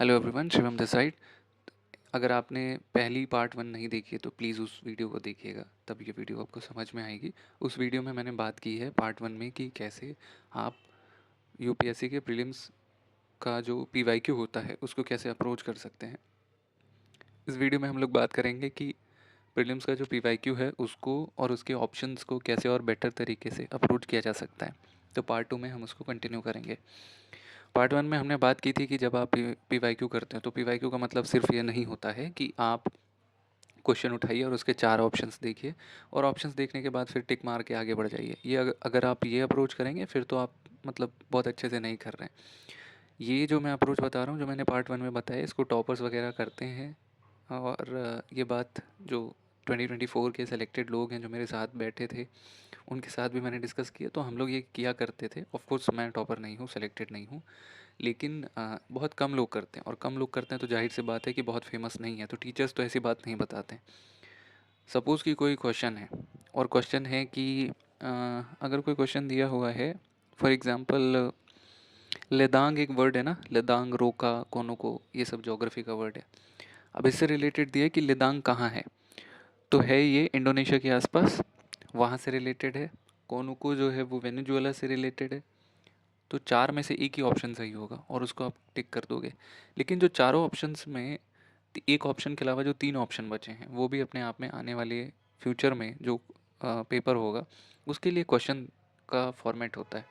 Hello everyone, Shivam this side. अगर आपने पहली पार्ट 1 नहीं देखी है तो प्लीज़ उस वीडियो को देखिएगा, तब ये वीडियो आपको समझ में आएगी। उस वीडियो में मैंने बात की है पार्ट 1 में कि कैसे आप यूपीएससी के प्रीलिम्स का जो पीवाईक्यू होता है उसको कैसे अप्रोच कर सकते हैं। इस वीडियो में हम लोग बात करेंगे कि प्रीलिम्स का जो पीवाईक्यू है उसको और उसके ऑप्शंस को कैसे और बेटर तरीके से अप्रोच किया जा सकता है। तो पार्ट 2 में हम उसको कंटिन्यू करेंगे। पार्ट 1 में हमने बात की थी कि जब आप पीवाईक्यू करते हैं तो पीवाईक्यू का मतलब सिर्फ ये नहीं होता है कि आप क्वेश्चन उठाइए और उसके 4 ऑप्शंस देखिए और ऑप्शंस देखने के बाद फिर टिक मार के आगे बढ़ जाइए। ये अगर आप ये अप्रोच करेंगे फिर तो आप मतलब बहुत अच्छे से नहीं कर रहे हैं। ये जो मैं अप्रोच बता रहा हूँ, जो मैंने पार्ट 1 में बताया, इसको टॉपर्स वगैरह करते हैं। और ये बात जो 2024 के सेलेक्टेड लोग हैं जो मेरे साथ बैठे थे, उनके साथ भी मैंने डिस्कस किया, तो हम लोग ये किया करते थे। ऑफ कोर्स मैं टॉपर नहीं हूँ, सेलेक्टेड नहीं हूँ, लेकिन बहुत कम लोग करते हैं और कम लोग करते हैं तो जाहिर सी बात है कि बहुत फेमस नहीं है, तो टीचर्स तो ऐसी बात नहीं बताते। सपोज़ कि कोई क्वेश्चन है और क्वेश्चन है कि अगर कोई क्वेश्चन दिया हुआ है, फॉर एग्ज़ाम्पल लेदांग एक वर्ड है ना, लेदांग, रोका, कोनोको, ये सब ज्योग्राफी का वर्ड है। अब इससे रिलेटेड दिया है कि लेदांग कहाँ है, तो है ये इंडोनेशिया के आसपास, वहाँ से रिलेटेड है। कोनोको जो है वो वेनेजुएला से रिलेटेड है। तो 4 में से एक ही ऑप्शन सही होगा और उसको आप टिक कर दोगे। लेकिन जो चारों ऑप्शंस में एक ऑप्शन के अलावा जो 3 ऑप्शन बचे हैं, वो भी अपने आप में आने वाले फ्यूचर में जो पेपर होगा उसके लिए क्वेश्चन का फॉर्मेट होता है।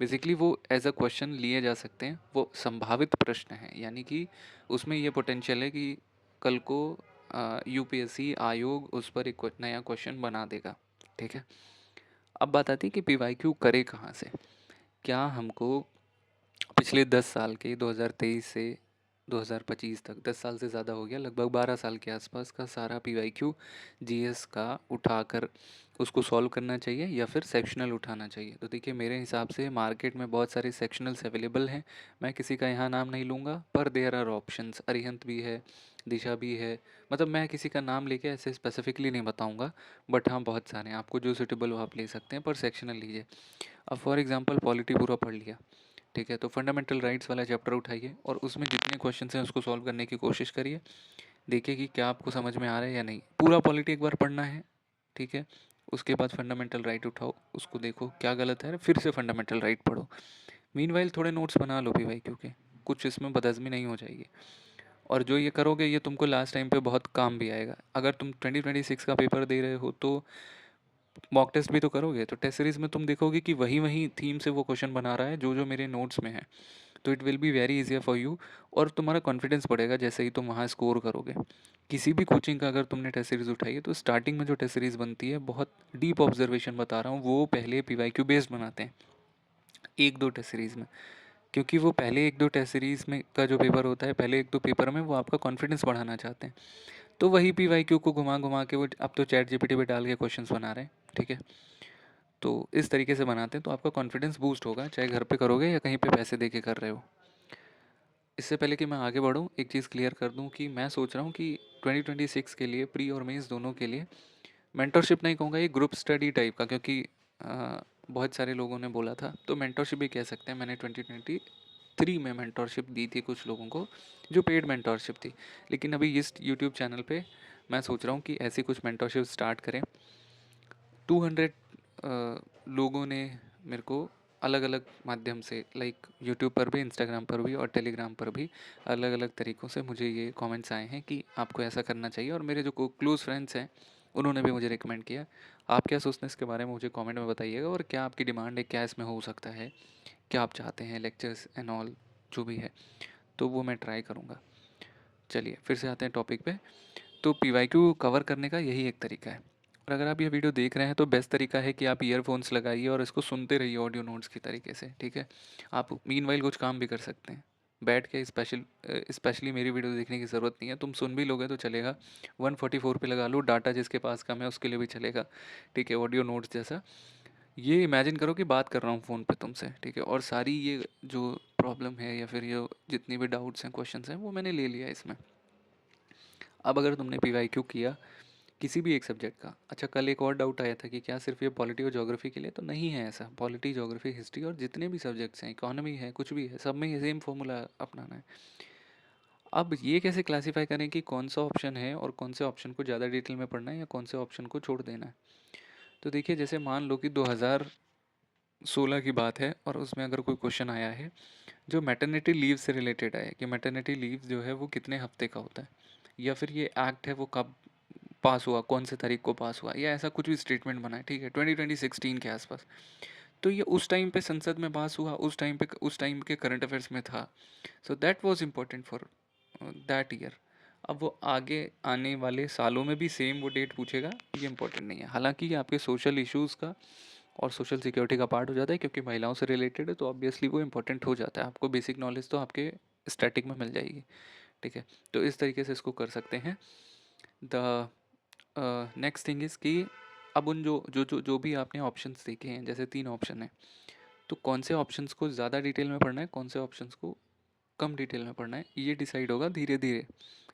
बेसिकली वो एज अ क्वेश्चन लिए जा सकते हैं, वो संभावित प्रश्न हैं, यानी कि उसमें ये पोटेंशियल है कि कल को यूपीएससी आयोग उस पर एक नया क्वेश्चन बना देगा। ठीक है, अब बात आती है कि पीवाईक्यू करे कहाँ से। क्या हमको पिछले 10 साल के 2023 से 2025 तक, 10 साल से ज़्यादा हो गया, लगभग 12 साल के आसपास का सारा पीवाईक्यू जीएस का उठाकर उसको सॉल्व करना चाहिए या फिर सेक्शनल उठाना चाहिए? तो देखिए, मेरे हिसाब से मार्केट में बहुत सारे सेक्शनल्स अवेलेबल हैं। मैं किसी का यहाँ नाम नहीं लूँगा, पर देयर आर ऑप्शंस। अरिहंत भी है, दिशा भी है, मतलब मैं किसी का नाम लेके ऐसे स्पेसिफिकली नहीं बताऊँगा, बट हाँ बहुत सारे हैं। आपको जो सूटेबल हो आप ले सकते हैं, पर सेक्शनल लीजिए। अब फॉर एग्जांपल पॉलिटी पूरा पढ़ लिया, ठीक है, तो फंडामेंटल राइट्स वाला चैप्टर उठाइए और उसमें जितने क्वेश्चन हैं उसको सॉल्व करने की कोशिश करिए। देखिए कि क्या आपको समझ में आ रहा है या नहीं। पूरा पॉलिटी एक बार पढ़ना है, ठीक है। उसके बाद फंडामेंटल राइट उठाओ, उसको देखो क्या गलत है, फिर से फंडामेंटल राइट पढ़ो। मीनवाइल थोड़े नोट्स बना लो भी भाई, क्योंकि कुछ इसमें बदहज़मी नहीं हो जाएगी। और जो ये करोगे ये तुमको लास्ट टाइम पे बहुत काम भी आएगा। अगर तुम 2026 का पेपर दे रहे हो तो मॉक टेस्ट भी तो करोगे, तो टेस्ट सीरीज में तुम देखोगे कि वही वही थीम से वो क्वेश्चन बना रहा है जो जो मेरे नोट्स में है। तो it will be very easier for you और तुम्हारा कॉन्फिडेंस बढ़ेगा जैसे ही तुम वहाँ स्कोर करोगे। किसी भी कोचिंग का अगर तुमने टेस्ट सीरीज उठाई है तो स्टार्टिंग में जो टेस्ट सीरीज बनती है, बहुत डीप ऑब्जर्वेशन बता रहा हूँ, वो पहले पीवाईक्यू बेस्ड बनाते हैं एक दो टेस्ट सीरीज में। क्योंकि वो पहले एक दो टेस्ट सीरीज में का जो पेपर होता है, पहले एक दो पेपर में वो आपका कॉन्फिडेंस बढ़ाना चाहते हैं। तो वही पीवाईक्यू को घुमा घुमा के वो अब तो चैट जीपीटी पे डाल के क्वेश्चंस बना रहे हैं, ठीक है। तो इस तरीके से बनाते हैं तो आपका कॉन्फिडेंस बूस्ट होगा, चाहे घर पे करोगे या कहीं पे पैसे दे के कर रहे हो। इससे पहले कि मैं आगे बढ़ूँ, एक चीज़ क्लियर कर दूँ कि मैं सोच रहा हूँ कि 2026 के लिए प्री और मेंस दोनों के लिए मेंटरशिप नहीं कहूँगा, ये ग्रुप स्टडी टाइप का, क्योंकि बहुत सारे लोगों ने बोला था, तो मेंटरशिप भी कह सकते हैं। मैंने 2023 में मेंटरशिप दी थी कुछ लोगों को, जो पेड मेंटरशिप थी। लेकिन अभी इस यूट्यूब चैनल पे मैं सोच रहा हूँ कि ऐसी कुछ मेंटरशिप स्टार्ट करें। 200 लोगों ने मेरे को अलग अलग माध्यम से, लाइक यूट्यूब पर भी, इंस्टाग्राम पर भी और टेलीग्राम पर भी अलग अलग तरीक़ों से मुझे ये कमेंट्स आए हैं कि आपको ऐसा करना चाहिए। और मेरे जो क्लोज़ फ्रेंड्स हैं उन्होंने भी मुझे रिकमेंड किया। आप क्या सोचते हैं इसके बारे में मुझे कमेंट में बताइएगा, और क्या आपकी डिमांड है, क्या इसमें हो सकता है, क्या आप चाहते हैं, लेक्चर्स एंड ऑल जो भी है, तो वो मैं ट्राई करूँगा। चलिए फिर से आते हैं टॉपिक पे। तो पीवाईक्यू कवर करने का यही एक तरीका है। और अगर आप ये वीडियो देख रहे हैं तो बेस्ट तरीका है कि आप ईयरफोन्स लगाइए और इसको सुनते रहिए ऑडियो नोट्स की तरीके से, ठीक है। आप मीनवाइल कुछ काम भी कर सकते हैं बैठ के। स्पेशली मेरी वीडियो देखने की ज़रूरत नहीं है, तुम सुन भी लोगे तो चलेगा। 144 पे लगा लो, डाटा जिसके पास कम है उसके लिए भी चलेगा, ठीक है, ऑडियो नोट्स जैसा। ये इमेजिन करो कि बात कर रहा हूँ फ़ोन पे तुमसे, ठीक है, और सारी ये जो प्रॉब्लम है या फिर ये जितनी भी डाउट्स हैं, क्वेश्चंस हैं, वो मैंने ले लिया इसमें। अब अगर तुमने पीवाईक्यू किया किसी भी एक सब्जेक्ट का, अच्छा कल एक और डाउट आया था कि क्या सिर्फ ये पॉलिटी और ज्योग्राफी के लिए, तो नहीं है ऐसा। पॉलिटी, ज्योग्राफी, हिस्ट्री और जितने भी सब्जेक्ट्स हैं, इकोनॉमी है, कुछ भी है, सब में ये सेम फॉर्मूला अपनाना है। अब ये कैसे क्लासीफाई करें कि कौन सा ऑप्शन है और कौन से ऑप्शन को ज़्यादा डिटेल में पढ़ना है या कौन से ऑप्शन को छोड़ देना है। तो देखिए, जैसे मान लो कि 2016 की बात है और उसमें अगर कोई क्वेश्चन आया है जो मैटरनिटी लीव से रिलेटेड है कि मैटरनिटी लीव जो है वो कितने हफ्ते का होता है, या फिर ये एक्ट है वो कब पास हुआ, कौन से तारीख को पास हुआ, या ऐसा कुछ भी स्टेटमेंट बना है, ठीक है, 2016 के आसपास। तो ये उस टाइम पे संसद में पास हुआ, उस टाइम के करंट अफेयर्स में था। So that was important for that year. अब वो आगे आने वाले सालों में भी सेम वो डेट पूछेगा, ये इंपॉर्टेंट नहीं है। हालांकि ये आपके सोशल इश्यूज़ का और सोशल सिक्योरिटी का पार्ट हो जाता है, क्योंकि महिलाओं से रिलेटेड है, तो ऑब्वियसली वो इंपॉर्टेंट हो जाता है। आपको बेसिक नॉलेज तो आपके स्टैटिक में मिल जाएगी, ठीक है। तो इस तरीके से इसको कर सकते हैं। द नेक्स्ट थिंग इज़ कि अब उन जो भी आपने ऑप्शंस देखे हैं, जैसे 3 ऑप्शन है, तो कौन से ऑप्शंस को ज़्यादा डिटेल में पढ़ना है, कौन से ऑप्शंस को कम डिटेल में पढ़ना है, ये डिसाइड होगा धीरे धीरे।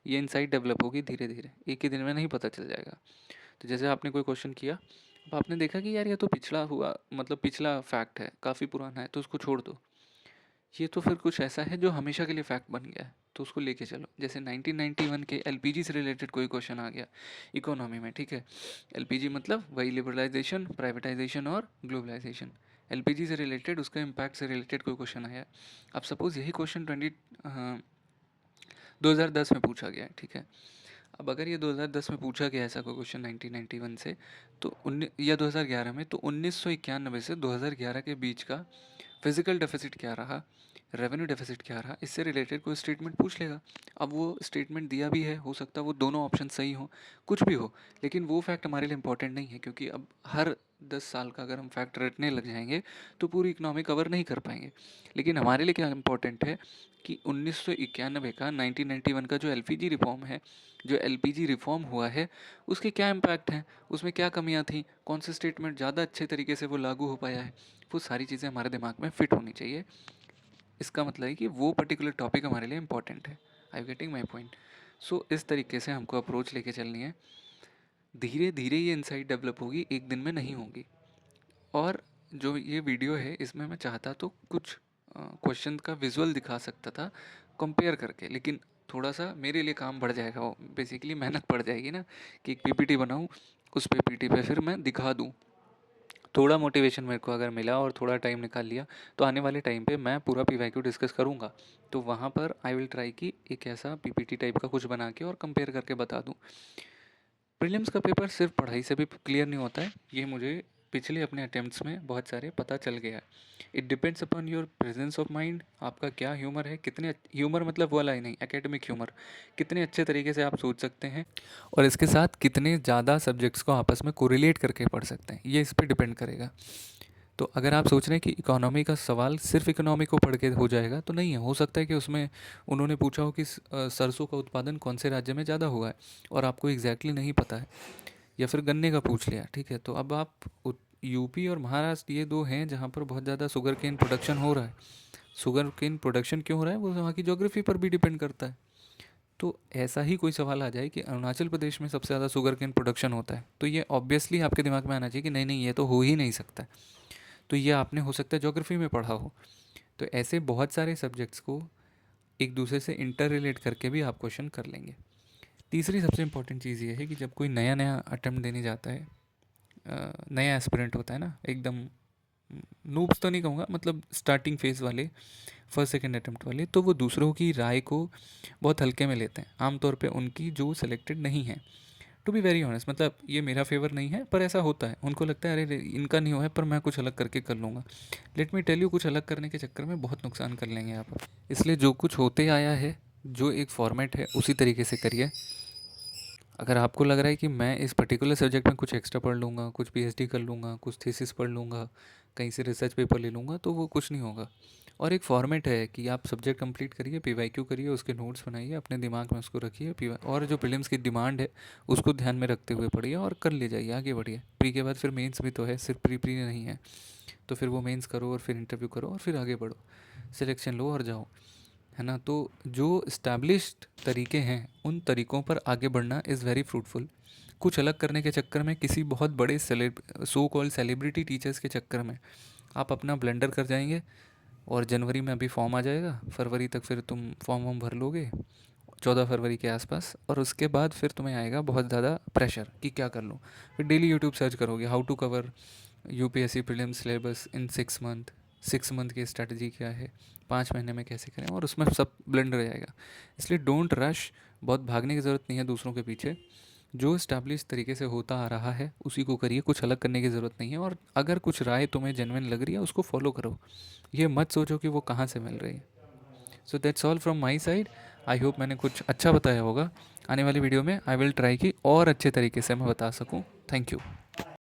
ये इनसाइट डेवलप होगी धीरे धीरे, एक ही दिन में नहीं पता चल जाएगा। तो जैसे आपने कोई क्वेश्चन किया, अब आपने देखा कि यार ये तो पिछला हुआ, मतलब पिछला फैक्ट है, काफ़ी पुराना है, तो उसको छोड़ दो। ये तो फिर कुछ ऐसा है जो हमेशा के लिए फैक्ट बन गया है, तो उसको लेके चलो। जैसे 1991 के एलपीजी से रिलेटेड कोई क्वेश्चन आ गया इकोनॉमी में, ठीक है। एलपीजी मतलब वही लिबरलाइजेशन, प्राइवेटाइजेशन और ग्लोबलाइजेशन। एलपीजी से रिलेटेड, उसका इम्पैक्ट से रिलेटेड कोई क्वेश्चन आया। अब सपोज़ यही क्वेश्चन 2010 में पूछा गया है, ठीक है। अब अगर ये 2010 में पूछा गया ऐसा कोई क्वेश्चन 1991 से, तो या 2011 में, तो 1991 से 2011 के बीच का फिजिकल डेफिसिट क्या रहा, रेवेन्यू डेफिसिट क्या रहा, इससे रिलेटेड कोई स्टेटमेंट पूछ लेगा। अब वो स्टेटमेंट दिया भी है, हो सकता है वो दोनों ऑप्शन सही हो, कुछ भी हो, लेकिन वो फैक्ट हमारे लिए इंपॉर्टेंट नहीं है, क्योंकि अब हर 10 साल का अगर हम फैक्ट रटने लग जाएंगे तो पूरी इकोनॉमी कवर नहीं कर पाएंगे। लेकिन हमारे लिए क्या इंपॉर्टेंट है कि 1991 का, 1991 का जो एलपीजी रिफॉर्म है, जो एलपीजी रिफॉर्म हुआ है, उसके क्या इम्पैक्ट हैं, उसमें क्या कमियां थी, कौन से स्टेटमेंट ज़्यादा अच्छे तरीके से वो लागू हो पाया है, वो सारी चीज़ें हमारे दिमाग में फिट होनी चाहिए। इसका मतलब है कि वो पर्टिकुलर टॉपिक हमारे लिए इंपॉर्टेंट है। आई यू गेटिंग माई पॉइंट? सो इस तरीके से हमको अप्रोच लेके चलनी है। धीरे धीरे ये इंसाइट डेवलप होगी, एक दिन में नहीं होगी। और जो ये वीडियो है, इसमें मैं चाहता तो कुछ क्वेश्चन का विजुअल दिखा सकता था कंपेयर करके, लेकिन थोड़ा सा मेरे लिए काम बढ़ जाएगा, वो बेसिकली मेहनत बढ़ जाएगी ना, कि एक पीपीटी बनाऊँ, उस पीपीटी पे फिर मैं दिखा दूँ। थोड़ा मोटिवेशन मेरे को अगर मिला और थोड़ा टाइम निकाल लिया, तो आने वाले टाइम पे मैं पूरा पीवाईक्यू डिस्कस करूँगा। तो वहाँ पर आई विल ट्राई कि एक ऐसा पीपीटी टाइप का कुछ बना के और कंपेयर करके बता दूँ। प्रीलिम्स का पेपर सिर्फ पढ़ाई से भी क्लियर नहीं होता है, ये मुझे पिछले अपने अटेम्प्ट्स में बहुत सारे पता चल गया है। It depends upon your presence of mind, आपका क्या ह्यूमर है, कितने ह्यूमर मतलब वो वाला ही नहीं, एकेडमिक ह्यूमर, कितने अच्छे तरीके से आप सोच सकते हैं, और इसके साथ कितने ज़्यादा सब्जेक्ट्स को आपस में कोरिलेट करके पढ़ सकते हैं, ये इस पर डिपेंड करेगा। तो अगर आप सोच रहे हैं कि इकोनॉमी का सवाल सिर्फ इकोनॉमी को पढ़ के हो जाएगा, तो नहीं है। हो सकता है कि उसमें उन्होंने पूछा हो कि सरसों का उत्पादन कौन से राज्य में ज़्यादा हुआ है, और आपको एग्जैक्टली नहीं पता है, या फिर गन्ने का पूछ लिया, ठीक है। तो अब आप यूपी और महाराष्ट्र, ये दो हैं जहाँ पर बहुत ज़्यादा शुगर केन प्रोडक्शन हो रहा है। शुगर केन प्रोडक्शन क्यों हो रहा है, वो वहाँ की ज्योग्राफी पर भी डिपेंड करता है। तो ऐसा ही कोई सवाल आ जाए कि अरुणाचल प्रदेश में सबसे ज़्यादा शुगर केन प्रोडक्शन होता है, तो ये ऑब्वियसली आपके दिमाग में आना चाहिए कि नहीं नहीं, ये तो हो ही नहीं सकता। तो ये आपने हो सकता है ज्योग्राफी में पढ़ा हो। तो ऐसे बहुत सारे सब्जेक्ट्स को एक दूसरे से इंटर रिलेट करके भी आप क्वेश्चन कर लेंगे। तीसरी सबसे इंपॉर्टेंट चीज़ ये है कि जब कोई नया नया अटेम्प्ट देने जाता है, नया एस्पिरेंट होता है ना, एकदम नूब्स तो नहीं कहूँगा, मतलब स्टार्टिंग फेज़ वाले, फर्स्ट सेकंड अटेम्प्ट वाले, तो वो दूसरों की राय को बहुत हल्के में लेते हैं, आमतौर पे उनकी जो सेलेक्टेड नहीं है। टू बी वेरी ऑनेस्ट, मतलब ये मेरा फेवर नहीं है, पर ऐसा होता है, उनको लगता है अरे इनका नहीं हुआ है, पर मैं कुछ अलग करके कर लूँगा। लेट मी टेल यू, कुछ अलग करने के चक्कर में बहुत नुकसान कर लेंगे आप। इसलिए जो कुछ होते आया है, जो एक फॉर्मेट है, उसी तरीके से करिए। अगर आपको लग रहा है कि मैं इस पर्टिकुलर सब्जेक्ट में कुछ एक्स्ट्रा पढ़ लूँगा, कुछ पीएचडी कर लूँगा, कुछ थीसिस पढ़ लूँगा, कहीं से रिसर्च पेपर ले लूँगा, तो वो कुछ नहीं होगा। और एक फॉर्मेट है कि आप सब्जेक्ट कंप्लीट करिए, पीवाईक्यू करिए, उसके नोट्स बनाइए, अपने दिमाग में उसको रखिए, पी और जो प्रीलिम्स की डिमांड है उसको ध्यान में रखते हुए पढ़िए और कर ले जाइए, आगे बढ़िए। प्री के बाद फिर मेंस भी तो है, सिर्फ प्री प्री नहीं है। तो फिर वो मेंस करो और फिर इंटरव्यू करो और फिर आगे बढ़ो, सिलेक्शन लो और जाओ, है ना। तो जो इस्टेब्लिश्ड तरीके हैं, उन तरीक़ों पर आगे बढ़ना इज़ वेरी फ्रूटफुल। कुछ अलग करने के चक्कर में, किसी बहुत बड़े सो कॉल्ड सेलिब्रिटी टीचर्स के चक्कर में आप अपना ब्लेंडर कर जाएंगे, और जनवरी में अभी फॉर्म आ जाएगा, फरवरी तक फिर तुम फॉर्म वॉर्म भर लोगे, 14 फरवरी के आसपास, और उसके बाद फिर तुम्हें आएगा बहुत ज़्यादा प्रेशर कि क्या कर लूँ। फिर डेली यूट्यूब सर्च करोगे how to cover UPSC prelims syllabus in 6 month, 6 month की स्ट्रैटेजी क्या है, 5 महीने में कैसे करें, और उसमें सब ब्लेंड हो जाएगा। इसलिए डोंट रश, बहुत भागने की ज़रूरत नहीं है दूसरों के पीछे। जो इस्टेब्लिश तरीके से होता आ रहा है उसी को करिए, कुछ अलग करने की ज़रूरत नहीं है। और अगर कुछ राय तुम्हें जेन्युइन लग रही है उसको फॉलो करो, ये मत सोचो कि वो कहाँ से मिल रही है। So that's all from my side. I hope मैंने कुछ अच्छा बताया होगा। आने वाली वीडियो में आई विल ट्राई कि और अच्छे तरीके से मैं बता सकूँ। Thank you.